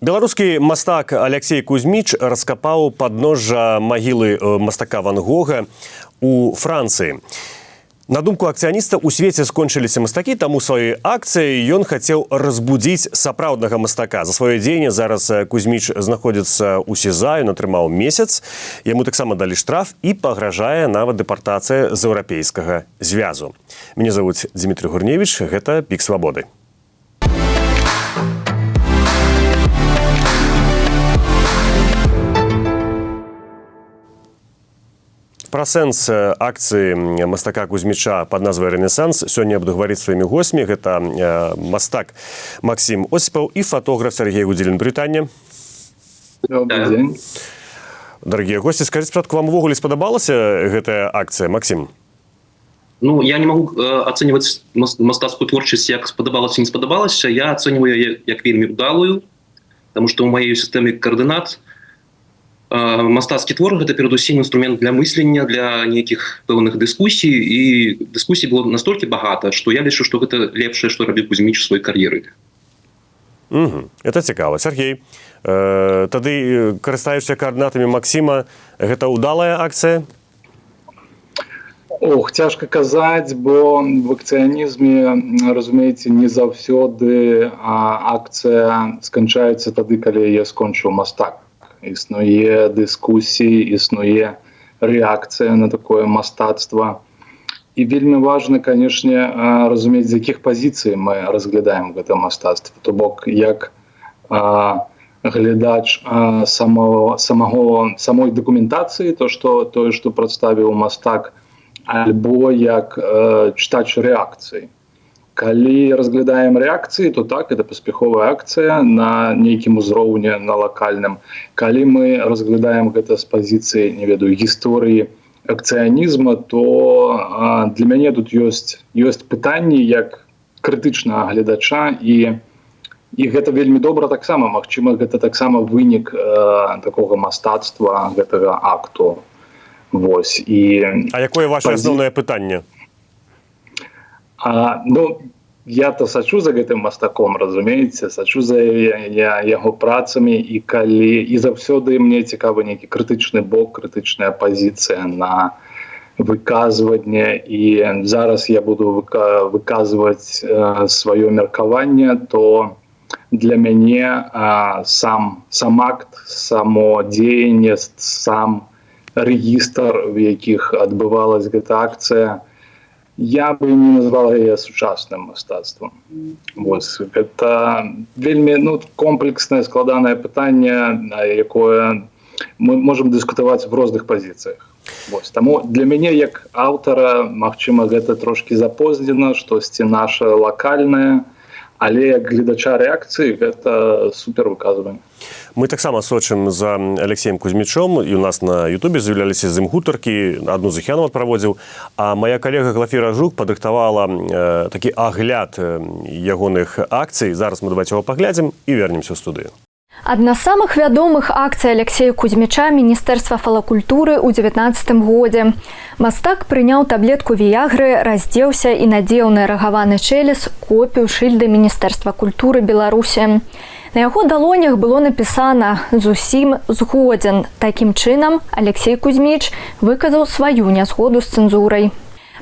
Беларускі мастак Алексей Кузьміч раскапаў падножжа магілы мастака Ван Гога у Францыі. На думку акцыяніста, у свеце скончыліся мастакі, таму сваёй акцыяй ён хацеў разбудзіць сапраўднага мастака. За сваё дзеянне зараз Кузьміч знаходзіцца ў СІЗА, ён атрымаў месяц. Яму таксама далі штраф і пагражае нават дэпартацыя з еўрапейскага звязу. Мяне завуць Дмітрий Гурневич, гэта Пік Свабоды. Пра сэнс акцыі мастака Кузьміча пад назвай «Рэнесанс» сёння буду гаварыць сваімі госцямі. Гэта мастак Максім Осіпаў і фотограф Сергей Гудзілін. Брытанне. Добрый день. Дарагія госці, скажыце, спачатку, вам увогуле спадабалася гэтая акцыя, Максім? Ну, я не могу оценивать мастацкую творчесть, як сподобалось и не сподобалось. Я оцениваю ее як вельмі удалую, потому что в моей системе координат мастацкі твор – гэта перадусім інструмент для мыслення, для нейкіх пэўных дыскусій, і дыскусій было настолькі багата, што я лічу, што гэта лепшае, што рабіў Кузьміч у сваёй кар'еры. Это цікава. Сергей, тады, карыстаючыся координатамі Максіма, гэта удалая акцыя? Цяжка казаць, бо в акцыянізме, разумееце, не заўсёды акцыя сканчаецца тады, калі яе скончыў мастак. Існуе дыскусіі, існуе рэакцыя на такое мастацтва. І вельмі важна, канешне, разумець, з якіх пазіцый мы разглядаем гэта мастацтва. То бок, як глядач самой дакументацыі, тое, што прадставіў мастак, альбо як чытач рэакцыі. Калі разглядаем рэакцыі, то так, это паспяховая акцыя на нейкім узроўні, на лакальным. Калі мы разглядаем гэта з пазіцыі, не ведаю, гісторыі акцыянізма, то для мяне тут ёсць пытанні як крытычнага гледача, і гэта вельмі добра таксама. Магчыма, гэта таксама вынік такога мастацтва, гэтага акту. А якое ваше асноўнае пытанне? Я-то сачу за гэтым мастаком, разумееце, сачу за яго працамі, і заўсёды мне цікавы нейкі крытычны бок, крытычная пазіцыя на выказванне, і зараз я буду выказваць сваё меркаванне, то для мяне сам акт, само дзеянне, сам рэгістр, в якіх адбывалась гэта акцыя, я бы не назвал яе сучасным мастацтвам. Гэта вельмі комплекснае, складанае пытанне, якое мы можам дыскутаваць в розных пазіцыях. Таму для мяне, як аўтара, магчыма, гэта трошкі запознена, штосьці наша лакальнае, але як гледача рэакцыі гэта супер выказванне. Мы таксама сочым за Алексеем Кузьмічом, і у нас на Ютубе з'яўляліся з ім гутаркі, адну з іх я нават праводзіў, а моя калега Глафіра Жук падрыхтавала такі агляд ягоных акцый. Зараз мы давайте яго паглядзім і вернемся ў студыю. Адна з самых вядомых акцый Алексея Кузьміча Міністэрства фалакультуры ў 19 годзе. Мастак прыняў таблетку віягры, раздзеўся і надзеў на рагаваны чэлес копію шыльды Міністэрства культуры Беларусі. На яго далонях было напісана «Зусім згодзен». Такім чынам Алексей Кузьміч выказаў сваю нязгоду з цэнзурай.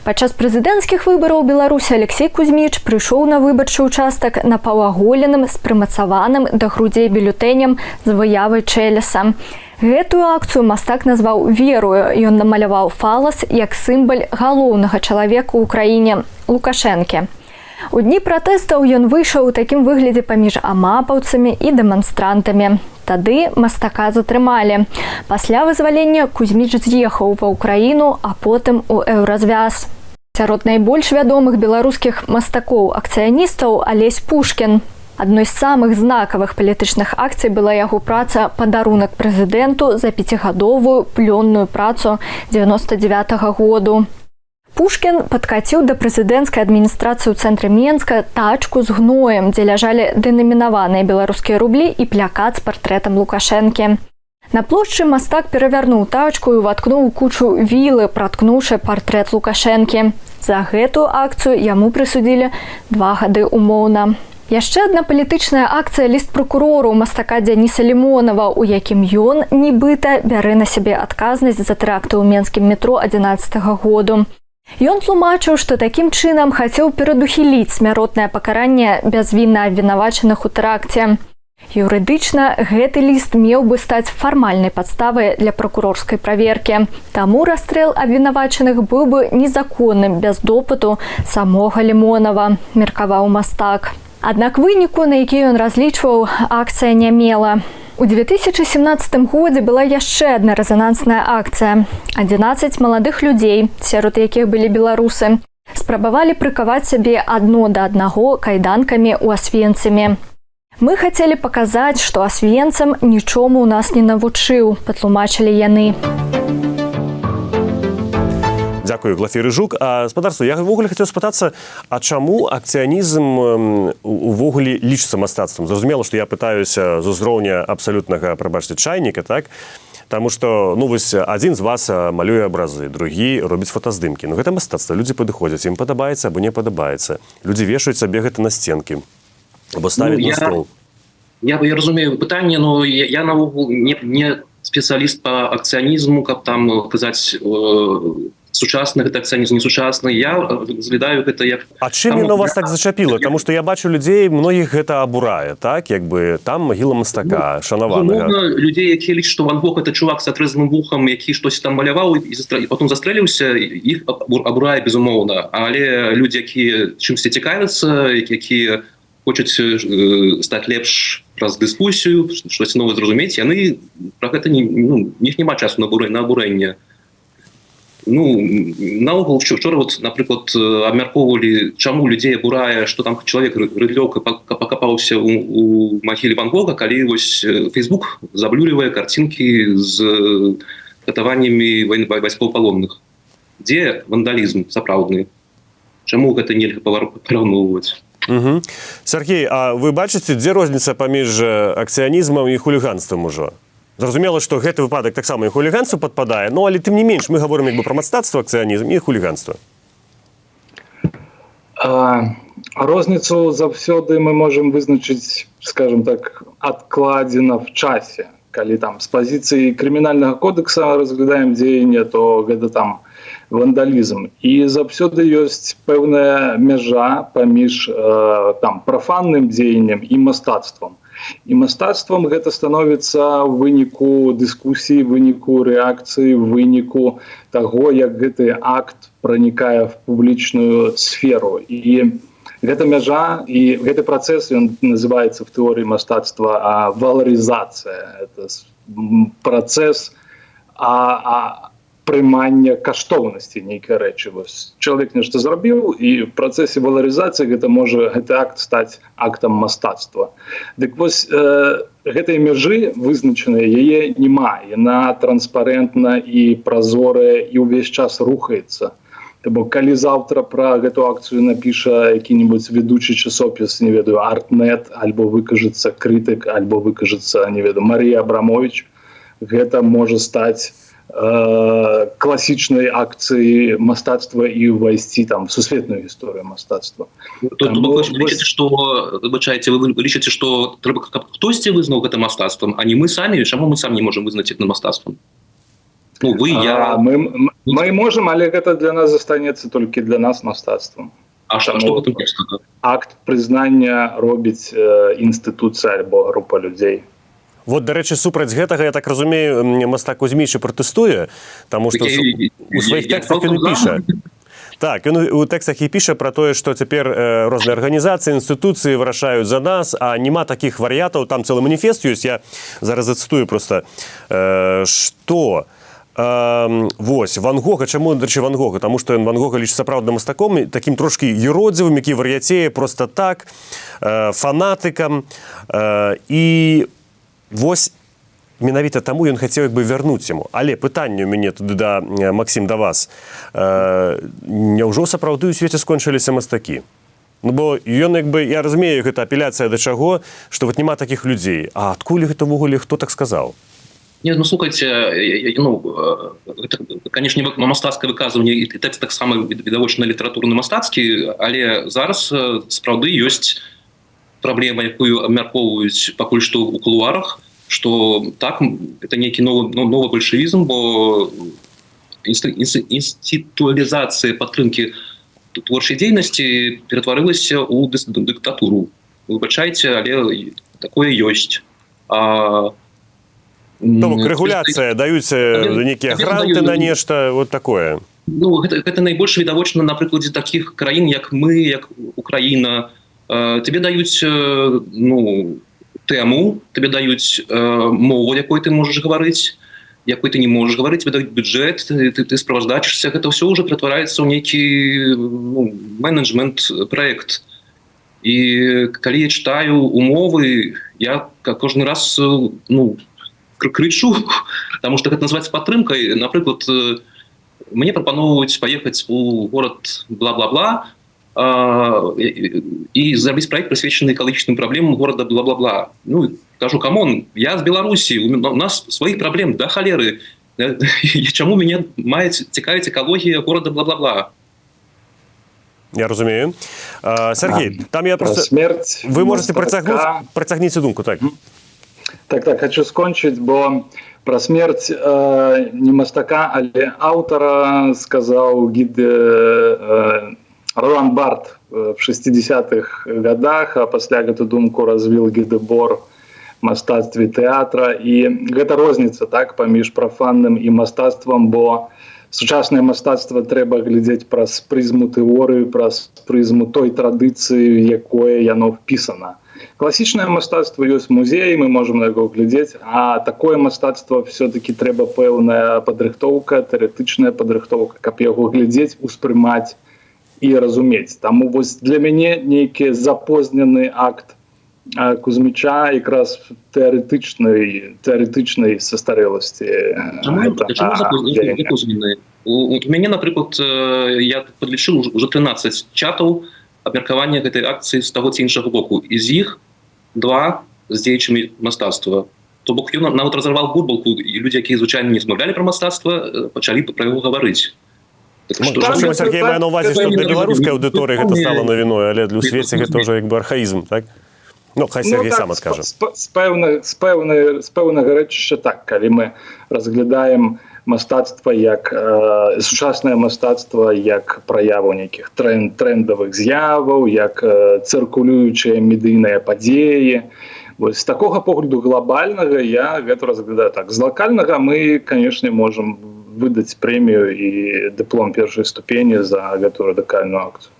Падчас прэзідэнцкіх выбараў Беларусі Алексей Кузьміч прыйшоў на выбарчы ўчастак напаўаголеным з прымацаваным да грудзей бюлетэнем з выявай чэлеса. Гэтую акцыю мастак назваў верою. Ён намаляваў фалас як сімвал галоўнага чалавека ў краіне – Лукашэнкі. У дні пратэстаў ён выйшаў у такім выглядзе паміж амапаўцамі і дэманстрантамі. Тады мастака затрымалі. Пасля вызвалення Кузьміч з'ехаў ва ўкраіну, а потым у еўразвяз. Сярод найбольш вядомых беларускіх мастакоў-акцыяністаў Алесь Пушкін. Адной з самых знакавых палітычных акцый была яго праца «Падарунак прэзідэнту» за 5гадовую плённую працу 99-го году. Пушкін падкаціў да прэзідэнцкай адміністрацыі ў цэнтры Менска тачку з гноем, дзе ляжалі дэнамінаваныя беларускія рублі і плакат з партрэтам Лукашэнкі. На плошчы мастак перавярнуў тачку і ўваткнуў у кучу вілы, праткнуўшы партрэт Лукашэнкі. За гэтую акцыю яму прысудзілі 2 гады умоўна. Яшчэ адна палітычная акцыя ліст прокурору мастака Дзяніса Лімонава, у якім ён, нібыта, бярэ на сябе адказнасць за тэракты ў менскім метро 11-го году. Ён тлумачыў, што такім чынам хацеў перадухіліць смяротнае пакаранне бязвінна абвінавачаных у тэракце. Юрыдычна гэты ліст меў бы стаць фармальнай падставай для прокурорскай праверкі. Таму расстрэл абвінавачаных быў бы незаконным без допыту самога Лімонава, меркаваў мастак. Аднак выніку, на які ён разлічваў, акцыя не мела. У 2017 годзе была яшчэ адна рэзанансная акцыя. 11 маладых людзей, сярод якіх былі беларусы, спрабавалі прыкаваць сябе адно да аднаго кайданкамі ў Асвенцыме. Мы хацелі паказаць, што Асвенцам нічому ў нас не навучыў, патлумачылі яны. Дзякую, Глафіры Жук. А спадарства, я ўвогуле хацеў спытацца, а чаму акцыянізм увогуле лічыцца мастацтвам? Зразумела, што я пытаюся з узроўня абсалютнага, прабачце, чайніка, так? Таму што, ну, вось, адзін з вас малюе абразы, другі робіць фотаздымкі. Ну, гэта мастацтва, людзі падыходзяць, ім падабаецца або не падабаецца. Людзі вешаюць сабе гэта на сценкі, або ставяць на стол. Я разумею пытанне, но я навогул не спецыяліст па акцыянізму, каб там казаць сучасны гэта акцыянізм, несучасны. Я разглядаю гэта як... А чым яно вас так зачапіла? Таму што я бачу людзей, многіх гэта абурае, так? Як бы там магіла мастака, шанаванага. Людзей, якія лічаць, што Ван Гог это чувак з атрэзаным вухам, які штось там маляваў і потом застрэліўся, іх абурае, безумоўна. Але людзі, якія чымсьці цікавяцца, якія хочуць стаць лепш праз дыскусію, штось новае зразумець, яны пра гэта них няма часу на абурэнне. Ну, наогул, вчора, напрыклад, абмяркоўвалі, чаму людзей абурае, што там чалавек рыдлёўка пакапаўся у магіле Ван Гога, калі вось Facebook заблюрівае карцінкі з катаваннямі вайскоўпалонных. Дзе вандалізм сапраўдны? Чаму гэта нельга параўноўваць? Угу. Сергей, а вы бачыце, дзе розніца паміж акцыянізмам і хуліганствам ужо? Зразумела, што гэты выпадак таксама і хуліганству падпадае, ну, але тым не менш мы гаворым як бы пра мастацтва, акцыянізм і хуліганства. Розніцу заўсёды мы можам вызначыць, скажем так, адкладзена в часе. Калі там з пазіцыі крымінальнага кодекса разглядаем дзеянне, то гэта там вандалізм. І заўсёды ёсць пэўная мяжа паміж там прафанным дзеяннем і мастацтвам. І мастацтвам гэта становіцца ў выніку дыскусіі, выніку рэакцыі, выніку таго, як гэты акт пранікае в публічную сферу. І гэта мяжа, і гэты працэс, ён называецца в тэорыі мастацтва валарызацыя. Это працэс прымання каштоўнасці нейкай рэчы. Чалавек нешта зрабіў, і в працэсе валарызацыі гэта можа гэты акт стаць актам мастацтва. Дык вось гэтай мяжы вызначанай яе няма. Яна транспарентна і празорая і ўвесь час рухаецца. Бо калі заўтра пра гэту акцыю напіша які-небудзь ведучы часопіс, не ведаю, Артнет, альбо выкажацца крытык, альбо выкажацца, не ведаю, Марія Абрамович, гэта можа стаць класічнай акцыі мастацтва і ўвайсці там в сусветную гісторыю мастацтва. Вы лічыце, што трэба каб хтосьці вызнаў гэта мастацтвам, а не мы самі? Чаму мы самі не можам вызначыць на мастацтвам? Ну, вы, я... Мы можам, але гэта для нас застанецца толькі для нас мастацтвам. А што гэта мастацтва? Акт прызнання робіць інстытуцыя альбо група людзей. Вот, дарэчы, супраць гэтага, я так разумею, мастак Кузьміч і пратэстуе, таму што у сваіх тэкстах ён і піша. Так, ён у тэкстах і піша пра тое, што цяпер розныя арганізацыі, інстытуцыі вырашаюць за нас, а няма такіх варыятаў, там цэлы маніфест ёсць, я зараз зацытую проста, што... Вось, Ван Гога, чаму, дарэчы, Ван Гога? Таму што Ван Гога лічыць сапраўдным мастаком, такім трошкі юродзівым, які вар'яцее проста так, фанатыкам, і вось менавіта таму ён хацеў як бы вярнуць яму. Але пытанне ў мяне туды да Максім, да вас. Няўжо сапраўды ў свеце скончыліся мастакі? Ну, бо ён як бы, я разумею, гэта апеляцыя да чаго, што вот няма такіх людзей. А адкуль гэта ўвогуле хто так сказаў? Не, ну, слухайце, канешне, мастацкае выказванне і тэкст таксама відавочна літаратурна-мастацкі, але зараз сапраўды ёсць праблема, якую абмяркоўваюць пакуль што ў кулуарах, што так, это нейкі новы бальшавізм, бо інстытуалізацыя падтрымкі творчай дзейнасці ператварылася ў дыктатуру. Выбачайце, але такое ёсць. Рэгуляцыя, даюць нейкія гранты на нешта, вот такое. Гэта найбольш відавочна на прыкладзе такіх краін, як мы, як Украіна. Тебе даюць тэму, тебе даюць мову, якой ты можаш гаварыць, якой ты не можаш гаварыць, тебе даюць бюджэт, ты справаздачышся, гэта ўсё ўжо ператвараецца ў нейкі менеджмент-праект. І калі я читаю умовы, я кожны раз крычу, потому что гэта называется падтрымкай. Напрыклад, мне прапаноўваюць паехаць у горад бла-бла-бла і зрабіць проект, прысвечаны экалагічным праблемам горада бла-бла-бла. Кажу, камон, я з Беларусі, у нас сваіх праблем да халеры. Чаму мяне мае цікавіць экалогія горада бла-бла-бла? Я разумею. Сергей, там я просто... Смерть вы можете працягніць думку, так? Так, хочу скончыць, бо пра смерць не мастака, але аўтара сказаў гід Ролан Барт в 60-х годах, а пасля гэту думку развіл Гідебор мастацтве тэатра. І гэта розніца, так, паміж прафанным і мастацтвам, бо сучаснае мастацтва трэба глядзець праз прызму тэорыю, праз прызму той традыцыі, якое яно впісана. Класічнае мастацтва ёсць музеі, мы можам на яго глядзець, а такое мастацтва все-таки трэба пэўная падрыхтоўка, тэарэтычная падрыхтоўка, каб яго глядзець, успрымаць і разумець. Таму вось для мяне нейкі запознены акт Кузьміча якраз тэарэтычнай састарэласці. Чаму запознены? У мяне, напрыклад, я падлічыў уже 13 чатаў абмеркавання гэтай акцыі з таго ці іншага боку. І з іх 2 з дзеячамі мастацтва. То бок ён нават разарваў бурбалку, і людзі, якія звычайна не размаўлялі пра мастацтва, пачалі пра яго гаварыць. Сергей мае на ўвазе, што для беларускай аўдыторыі гэта стала навіной, але для свеце гэта ўжо як бы архаізм, так? Хай Сергей сам адкажа. З пэўнага рэчышча так, калі мы разглядаем мастацтва як сучаснае мастацтва як праяву нейкіх трендавых з'яваў, як цыркулюючыя медыйныя падзеі. Вось з такога погляду глобальнага я гэта разглядаю так. З лакальнага мы, канешне, можам выдаць прэмію і дыплом першай ступені за гэтую радыкальную акцыю.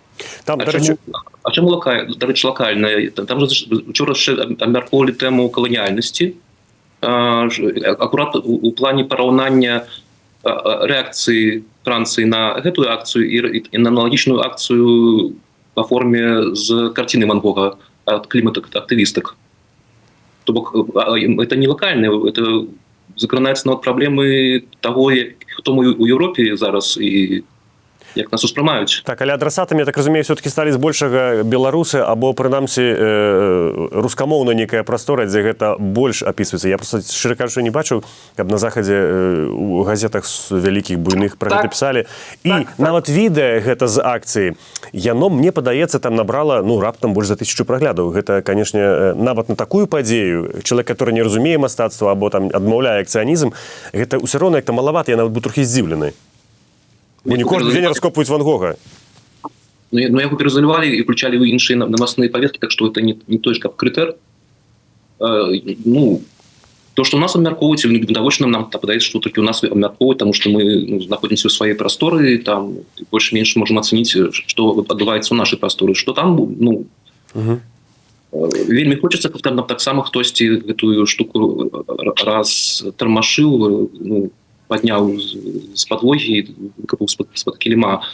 Чаму лакальная? Там же учора абмяркоўвалі тэму каланіяльнасці. Акурат у плане параўнання рэакцыі Францыі на гэтую акцыю і на аналагічную акцыю па форме з карціны Ван Гога ад клімат-актывістак. То бок, это не лакальна, это закранаецца нават праблемы таго, хто мы ў Еўропе зараз і як нас успрымаюць. Так, але адрасатамі, я так разумею, все-таки сталі збольшага беларусы або, прынамсі, рускамоўная некая прастора, дзе гэта больш апісваецца. Я просто, шчыра кажучы, не бачыў, каб на захадзе у газетах вялікіх буйных пра гэта пісалі. І нават відэа гэта з акцыі, яно, мне падаецца, там набрала, раптам больш за 1000 праглядаў. Гэта, канешне, нават на такую падзею, чалавек, который не разумее мастацтва або там адмаўляе акцыянізм, гэта ўсё роўна як-то малавата, я нават быў трохі здзіўлены. Бо не кожны дзень раскопваюць Ван Гога. Яго перазалівалі і включалі ў іншыя навасныя павесткі, так што гэта не той ж, каб крытэр. То, што ў нас абмяркоўваюць, відавочна нам падаецца, што толькі ў нас абмяркоўваюць, таму што мы знаходзімся ў сваёй прасторы, там больш-менш можам ацаніць, што адбываецца ў нашай прасторы. Што там, вельмі хочацца, каб там таксама хтосьці гэтую штуку раз тармашыў, падняў з падлогі, выкапаў з-пад кіліма.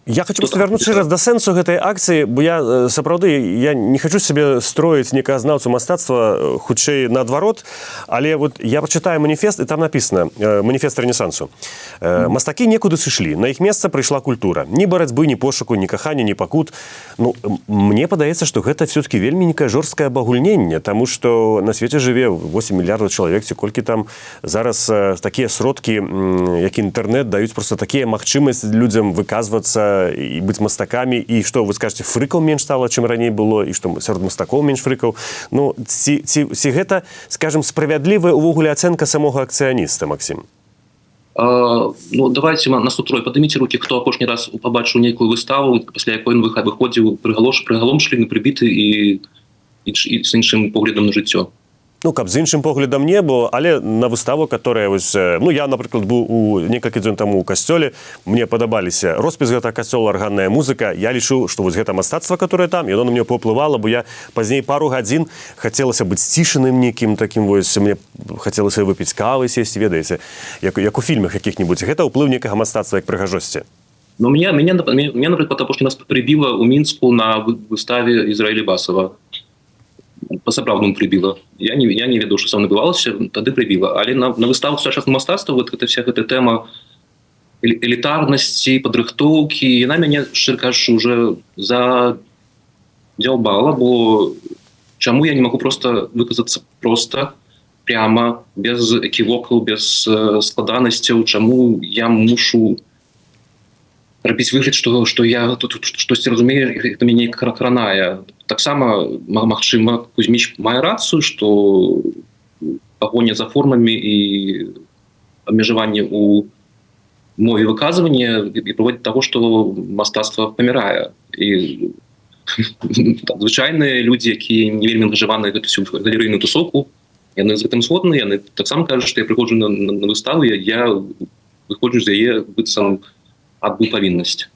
Я хочу просто вернуцца раз да сэнсу гэтай акцыі, бо я сапраўды я не хочу себе строіць неказнаўцу мастацтва, хутчэй наадварот, але вот я прачытаю маніфест, і там написано, маніфест Рэнесансу. Мастакі некуды сышлі, на іх месца прыйшла культура. Ні барацьбы, ні пошуку, ні кахання, ні пакут. Мне падаецца, што гэта все-таки вельмі некае жорсткае абагульненне, таму што на свеце жыве 8 мільярдаў чалавек, ці колькі там зараз такія сродкі, як інтэрнэт, даюць просто такія магчымасці людзям выказвацца, і быць мастакамі, і што вы скажаце, фрыкаў менш стала, чым раней было, і што сярод мастакоў менш фрыкаў. Ну, ці гэта, скажем, справядлівая увогуле ацэнка самога акцыяніста, Максім? Ну, давайте на сутрой падыміце рукі, хто апошні раз пабачыў нейкую выставу, пасля якой ён выходзіў прыгаломшлены, прыбіты і з іншым поглядам на жыццё. Ну, каб з іншым поглядам не было, але на выставу, которая вось, ну, я, напрыклад, быў у некалькі дзён таму ў касцёле, мне падабаліся роспіс гэта касцёла, арганная музыка, я лічу, што вось гэта мастацтва, которое там, яно на мне паўплывала, бо я пазней пару гадзін хацелася быць сцішаным нейкім такім вось, мне хацелася выпіць кавы, сесці, ведаеце, як у фільмах якіх-небудзь. Гэта ўплыў некага мастацтва як прыгажосці. Ну, меня, напрыклад, апошні раз прыбіла ў Мінску на выставе Ізраілі Басава. Па-сапраўднаму прыбіла. Я не ведаў, што сам набывалася, тады прыбіла. Але на выставах сучаснага мастацтва вот вся гэта тэма элітарнасці, падрыхтоўкі, яна мяне, шчыра кажучы, уже задзяўбала, бо чаму я не магу проста выказацца проста, пряма, без эківокаў, без складанасцяў, чаму я мушу рабіць выгляд, што я тут штосьці разумею, гэта мяне кранае. Таксама, магчыма, Кузьміч мае рацыю, што пагоня за формамі і абмежаванне ў мове выказвання і прыводзіць да таго, што мастацтва памірае. І звычайныя людзі, якія не вельмі ангажаваны гэту всю галерыйную тусоўку, яны з гэтым згодны, яны таксама кажуць, што я прыходжу на выставу, я выходжу з яе быццам адбыў павіннасць.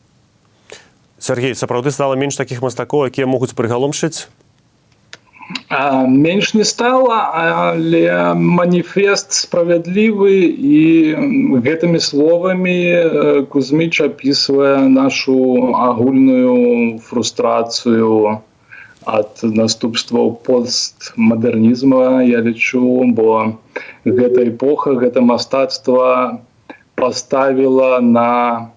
Сергей, сапраўды стала менш такіх мастакоў, якія могуць прыгаломшыць? Менш не стала, але маніфест справядлівы, і гэтымі словамі Кузьміч апісвае нашу агульную фрустрацыю ад наступстваў постмадэрнізма, я лічу, бо гэта эпоха, гэта мастацтва поставила на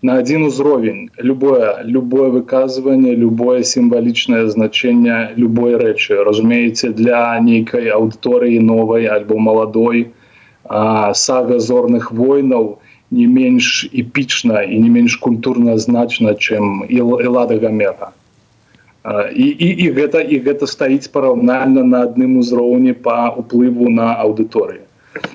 один узровень любое выказывание, любое символичное значение любой речи. Разумеется, для нейкой аудитории новой альбо молодой сага «Зорных войнаў» не менш эпична и не менш культурно значна, чем «Эллада Гомера». И гэта стаіць параўнальна на адным узроўні по уплыву на аудиторию.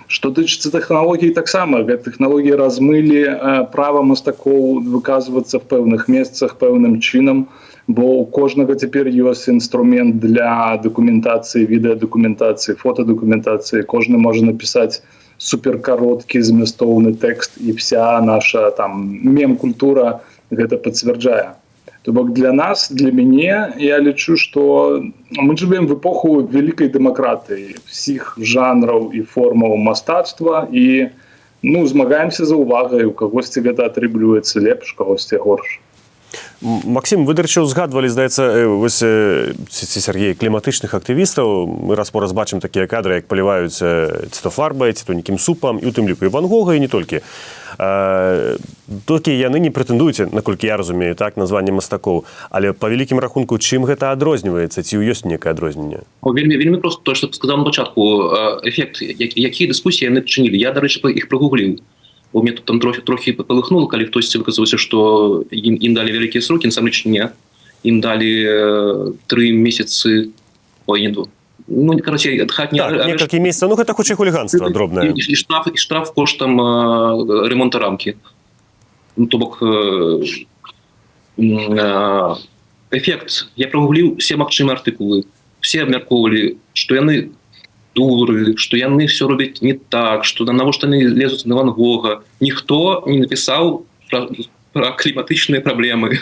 Што тычыцца тэхналогій, таксама тэхналогіі размылі права мастакоў выказвацца в пэўных месцах пэўным чынам, бо у кожнага цяпер ёсць інструмент для дакументацыі, відэадакументацыі, фотадакументацыі. Кожны можа напісаць суперкароткі змястоўны тэкст, і вся наша там мем-культура гэта пацвярджае. То бок для нас, для мяне, я лічу, што мы жывем в эпоху вялікай дэмакратыі всіх жанраў і формаў мастацтва, і змагаемся за увагай, у кагосьці гэта атрымліваецца лепш, кагосьці горш. Максім, вы, дарэчы, узгадвалі, здаецца, вось Сергей, кліматычных актывістаў. Мы раз по раз бачым такія кадры, як паліваюць ці то фарбай, ці то нейкім супам, і у тым ліку і Ван Гога, і не толькі. Толькі яны не прэтэндуюць, наколькі я разумею, так, названне мастакоў. Але па вялікім рахунку, чым гэта адрозніваецца? Ці ёсць некае адрозненне? Вельмі проста, то, што сказаў на пачатку, эфект, якія дыскусіі яны чынілі. Я, дарэчы, іх прагугліў. У меня тут там трохи полыхнуло, коли хтось выказывался, что им дали великие сроки, насамрэч не. Им дали 3 месяцы, короче, отхатні так, некалькі месяцаў, гэта хутчэй хуліганства дробнае. І штраф коштам ремонта рамки. То бок эфект. Я прагугліў все магчымыя артыкулы. Все абмяркоўвалі, што яны дуры, што яны все робяць не так, што навошта яны лезуць на Ван Гога. Ніхто не напісаў пра кліматычныя праблемы.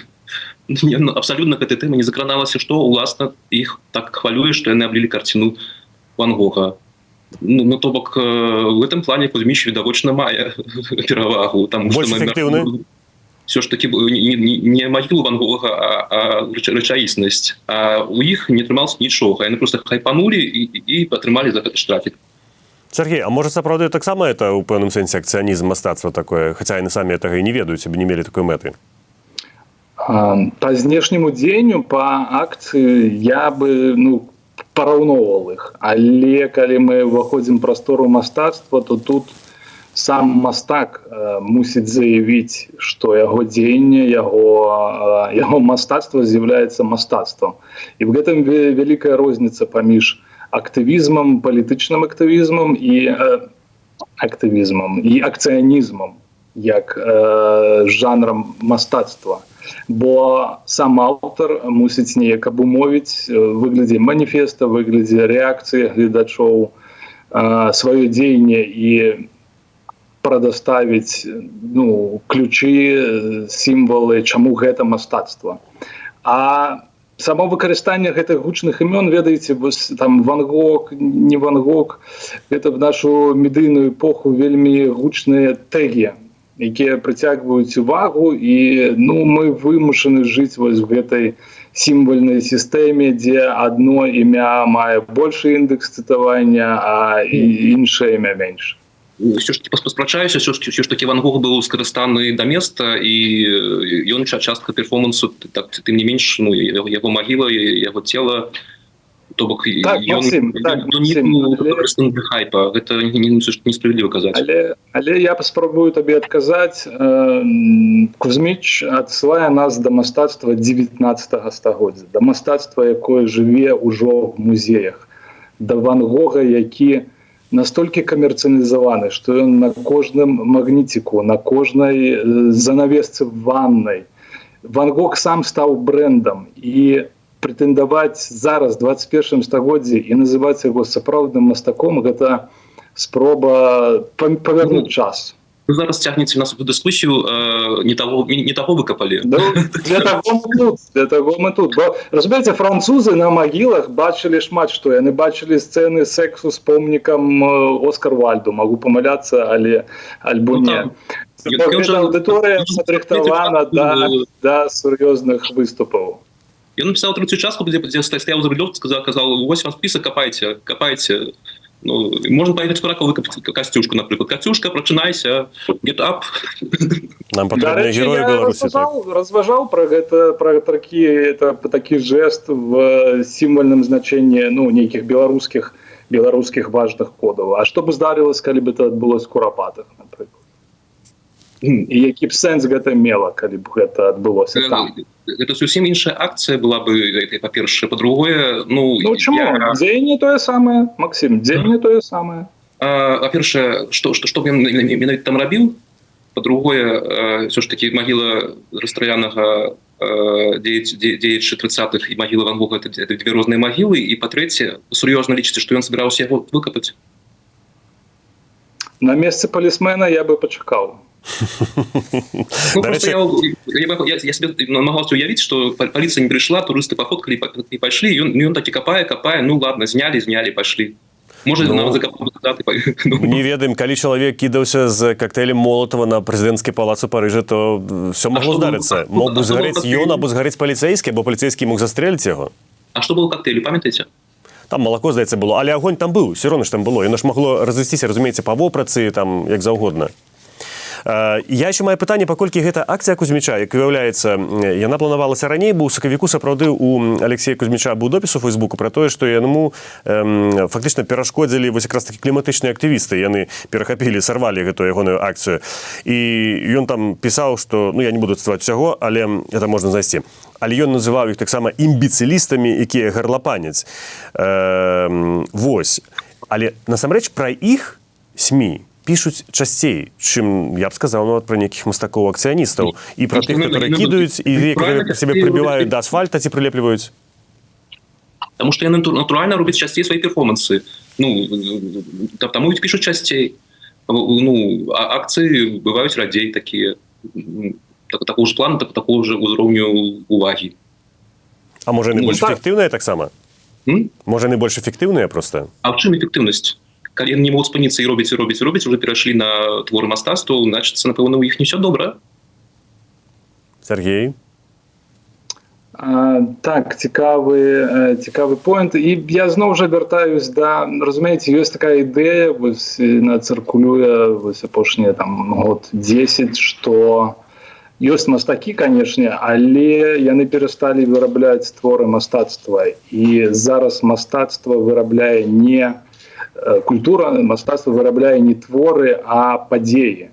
Абсалютна гэтай тэмы не закраналася, што уласна іх так хвалюе, што яны аблілі карціну Ван Гога. То бок в гэтым плане Кузьміч відавочна мае перавагу. Больш эфектыўны? Все ж таки не магілу Ван Гога, а рэчаіснасць. А у іх не атрымалася нічога. Яны проста хайпанулі і атрымалі за гэты штрафік. Сергей, а можа сапраўды таксама это ў пэўным сэнсе акцыянізм мастацтва такое, хаця яны самі гэтага і не ведаюць, аб не мелі такой мэты? Па знешняму дзеянню, па акцыі я бы параўноўваў іх. Але калі мы ўваходзім у прастору мастацтва, то тут сам мастак мусіць заявіць, што яго дзеянне, яго мастацтва з'яўляецца мастацтвам. І в гэтым вялікая розніца паміж актывізмам, палітычным актывізмам і акцыянізмам як жанрам мастацтва. Бо сам аўтар мусіць неяк абумовіць у выглядзе маніфеста, у выглядзе рэакцыі гледачоў сваё дзеянне і прадаставіць ключы, сімвалы, чаму гэта мастацтва. А само выкарыстанне гэтых гучных імён, ведаеце, там Ван Гог, не Ван Гог, гэта в нашу медыйную эпоху вельмі гучныя тэгі, якія прыцягваюць увагу, і мы вымушаны жыць вось в гэтай сімвальнай сістэме, дзе адно імя мае большы індекс цытавання, а іншае імя менш. Все ж таки паспрачаюся, все ж таки Ван Гог быў скарыстаны да места, і ён частка перформансу, так тым не менш, яго магіла, яго цела, то бок ён не выкарыстаны для хайпа, гэта несправедліва казаць. Але я паспрабую табе адказаць. Кузьміч адсылае нас да мастацтва 19 стагоддзя, да мастацтва, якое жыве ўжо в музеях, да Ван Гога, які настолькі камерцыялізаваны, што ён на кожным магніціку, на кожнай занавесцы ваннай. Ван Гог сам стаў брэндам, і прэтэндаваць зараз, в 21 стагоддзі, і называць яго сапраўдным мастаком, гэта спроба павярнуць час. Вы зараз цягнеце нас у дыскусію, не таго выкапалі. Для таго мы тут. Бо, разумееце, французы на магілах бачылі шмат што. Яны бачылі сцэны сексу з помнікам Оскар Вальду. Магу памыляцца, альбо не. Гэта аўдыторыя падрыхтавана да сур'ёзных выступаў. Ён напісаў трэцюю частку, дзе стаяў за рулём, казаў, вось вам спісак, капайце. Можна паехаць в Кракаў, выкапаць Касцюшку, напрыклад. Касцюшка, прачынайся, get up. Нам патрэбныя героі Беларусі. Я разважаў пра гэта, пра такі жэст в сімвальным значэнні нейкіх беларускіх важных кодаў. А што б здарылася, калі б это адбылося в Курапатах, напрыклад? І які б сэнс гэта мела, калі б гэта адбылося там? Гэта зусім іншая акцыя была бы, па-першае, па-другое, чаму? Дзеянне тое самае, Максим, дзеянне тое самае. Па-першае, што б ён менавіта там рабіў? Па-другое, ўсё ж такі магіла расстраянага дзеяча 30-х і магіла Ван Гога — это две розныя магілы, і па-трэцяе, сур'ёзна лічыце, што ён збіраўся яго выкапаць? На месцы палісмена я бы пачакаў. Я себе намагался уявить, что полиция не пришла, туристы пофоткали и пошли, и он так и копая, ладно, сняли, пошли. Может, нам закопали даты. Не ведаем, калі чалавек кідаўся з коктейлем Молотова на прэзідэнцкі палац у Парыжы, то все могло здарыцца. Мог бы згарэць ён, або згарэць паліцэйскі, або паліцэйскі мог застрэліць яго. А што было ў коктейлі, памятаеце? Там малако, здаецца, было, але агонь там быў, все роўна ж там было. Яно ж магло развесціся, разумееце, па вопратцы, там, як заўгодна. Я еще маю пытанне, паколькі гэта акцыя Кузьміча, як выяўляецца, яна планавалася раней, бо ў сакавіку сапраўды у Алексея Кузьміча быў допіс у Фейсбуку пра тое, што яму фактычна перашкодзілі вось якраз такі кліматычныя актывісты, яны перахапілі, сарвалі гэтую ягоную акцыю. І ён там пісаў, што, я не буду цытаваць усяго, але это можна знайсці. Але ён называў іх таксама імбецылістамі, якія гарлапаняць. Вось. Але насамрэч пра іх СМІ пишуць часцей, чым, я б сказаў, пра нейкіх мастакоў-акцыяністаў. І пра тых, которые кідаюць, і которые сябе прыбіваюць да асфальта ці прылепліваюць. Таму што яны натуральна робяць часцей свае перформансы. Таму і пішуць часцей. Акцыі бываюць радзей такія. Такого ж плану, такого ж узроўню увагі. А можа, яны больш эфектыўныя таксама? Можа, яны больш эфектыўныя проста? А ў чым эфектыўнасць? Калі яны не могуць спыніцца і робяць, уже перайшлі на творы мастацтва, значыцца, напэўна, у іх не ўсё добра. Сергей? Так, цікавы поінт. І я зноў жа вяртаюсь да, разумееце, ёсць такая ідэя, вось яна цыркулюе вось апошнія год 10, што ёсць мастакі, канешне, але яны перасталі вырабляць творы мастацтва. І зараз мастацтва вырабляе не культура мастацтва вырабляе не творы, а падзеі.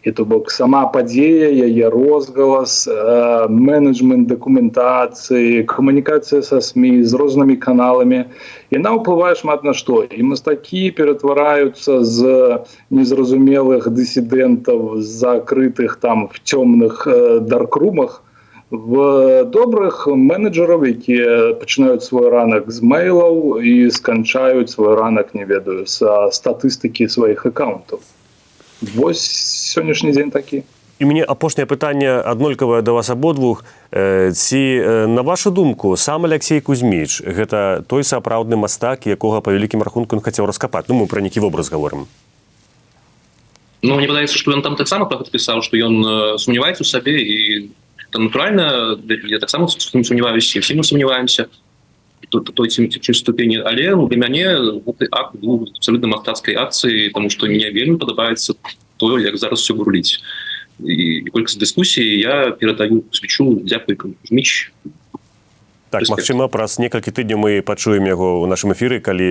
І то бок сама падзея, яе розгалас, менеджмент дакументацыі, камунікацыя са СМІ з рознымі каналамі, яна ўплывае шмат на што. І мастакі ператвараюцца з незразумелых дысідэнтаў, закрытых там в цёмных даркрумах, в добрых менеджераў, якія пачынаюць свой ранак з мэйлаў і сканчаюць свой ранак, не ведаю, са статыстыкі сваіх аккаунтаў. Вось сённяшні дзень такі. І мне апошняе пытанне аднолькавае да вас абодвух. Ці, на вашу думку, сам Алексей Кузьміч гэта той сапраўдны мастак, якога па вялікім рахунку ён хацеў раскапаць? Ну, мы пра нейкі вобраз гаворым. Ну, мне падаецца, што ён там таксама пра гэта пісаў, што ён сумняваецца ў сабе, і натуральна, я таксама сумняваюся, і всі мы сумняваемся той ці ступені, але для мяне гэты акт быў абсалютна мастацкай акцыяй, таму што мне вельмі падабаецца тое, як зараз все бурліць. І колькасць дыскусій я перадаю Кузьмічу. Дзякуй, Кузьміч. Так, магчыма, праз некалькі тыдняў мы пачуем яго ў нашым эфіры, калі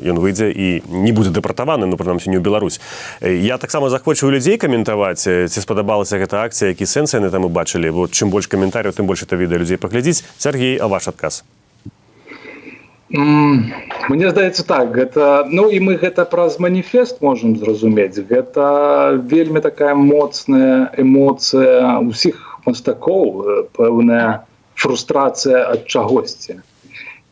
ён выйдзе і не будзе дэпартаваны, ну, прынамсі, не ў Беларусь. Я таксама захвочваю людзей каментаваць, ці спадабалася гэта акцыя, які сэнс яны там убачылі. Вот, чым больш каментарыяў, тым больш это відэа людзей паглядзіць. Сергей, а ваш адказ? Мне здаецца так, гэта, ну і мы гэта праз маніфест можам зразумець. Гэта вельмі такая моцная эмоцыя ўсіх мастакоў, пэўная фрустрацыя ад чагосьці.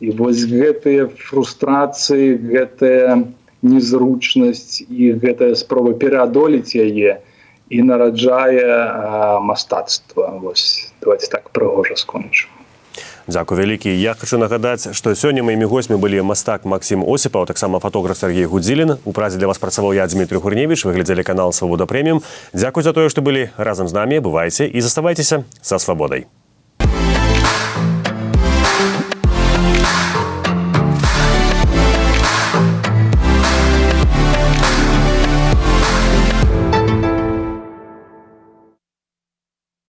І вось гэтыя фрустрацыі, гэтая незручнасць і гэтая спроба пераадолець яе і нараджае мастацтва. Вось, давайте так прыгожа скончым. Дзякуй вялікі. Я хочу нагадаць, што сёння маімі госцямі былі мастак Максім Осіпаў, таксама фотограф Сергей Гудзілін. У празе для вас працаваў я, Дмітрий Гурневіч. Вы глядзелі канал Свабода Прэміум. Дзякуй за тое, што былі разам з намі. Бывайце і заставайцеся са свабодай.